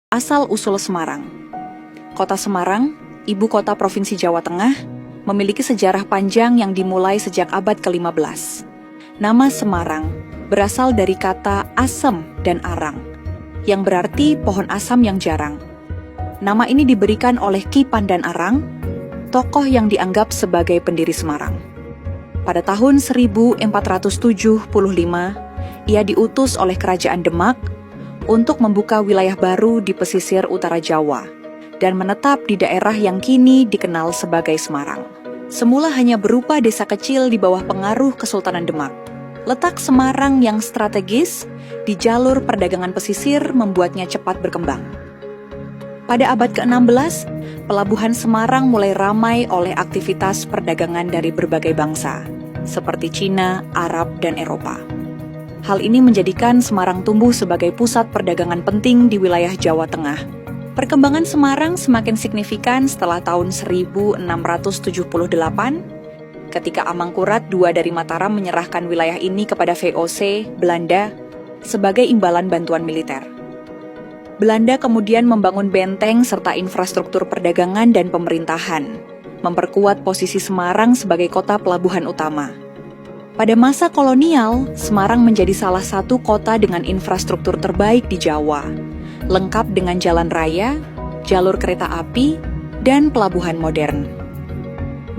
Asal-usul Semarang. Kota Semarang, ibu kota Provinsi Jawa Tengah, memiliki sejarah panjang yang dimulai sejak abad ke-15. Nama Semarang berasal dari kata asem dan arang, yang berarti pohon asam yang jarang. Nama ini diberikan oleh Ki Pandan Arang, tokoh yang dianggap sebagai pendiri Semarang. Pada tahun 1475, ia diutus oleh Kerajaan Demak untuk membuka wilayah baru di pesisir utara Jawa dan menetap di daerah yang kini dikenal sebagai Semarang. Semula hanya berupa desa kecil di bawah pengaruh Kesultanan Demak. Letak Semarang yang strategis di jalur perdagangan pesisir membuatnya cepat berkembang. Pada abad ke-16, pelabuhan Semarang mulai ramai oleh aktivitas perdagangan dari berbagai bangsa, seperti Cina, Arab, dan Eropa. Hal ini menjadikan Semarang tumbuh sebagai pusat perdagangan penting di wilayah Jawa Tengah. Perkembangan Semarang semakin signifikan setelah tahun 1678, ketika Amangkurat II dari Mataram menyerahkan wilayah ini kepada VOC, Belanda, sebagai imbalan bantuan militer. Belanda kemudian membangun benteng serta infrastruktur perdagangan dan pemerintahan, memperkuat posisi Semarang sebagai kota pelabuhan utama. Pada masa kolonial, Semarang menjadi salah satu kota dengan infrastruktur terbaik di Jawa, lengkap dengan jalan raya, jalur kereta api, dan pelabuhan modern.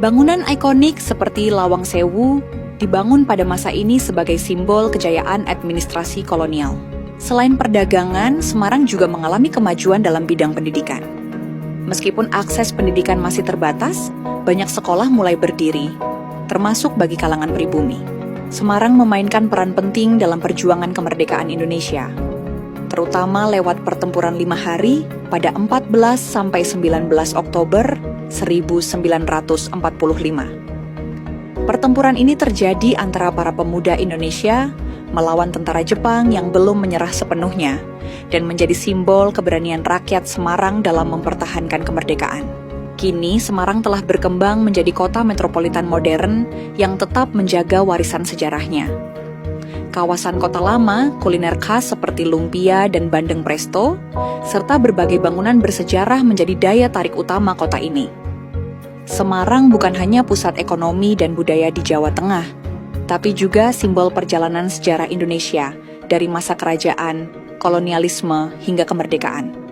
Bangunan ikonik seperti Lawang Sewu dibangun pada masa ini sebagai simbol kejayaan administrasi kolonial. Selain perdagangan, Semarang juga mengalami kemajuan dalam bidang pendidikan. Meskipun akses pendidikan masih terbatas, banyak sekolah mulai berdiri, termasuk bagi kalangan pribumi. Semarang memainkan peran penting dalam perjuangan kemerdekaan Indonesia, terutama lewat pertempuran 5 hari pada 14–19 Oktober 1945. Pertempuran ini terjadi antara para pemuda Indonesia melawan tentara Jepang yang belum menyerah sepenuhnya dan menjadi simbol keberanian rakyat Semarang dalam mempertahankan kemerdekaan. Kini, Semarang telah berkembang menjadi kota metropolitan modern yang tetap menjaga warisan sejarahnya. Kawasan kota lama, kuliner khas seperti lumpia dan bandeng presto, serta berbagai bangunan bersejarah menjadi daya tarik utama kota ini. Semarang bukan hanya pusat ekonomi dan budaya di Jawa Tengah, tapi juga simbol perjalanan sejarah Indonesia dari masa kerajaan, kolonialisme, hingga kemerdekaan.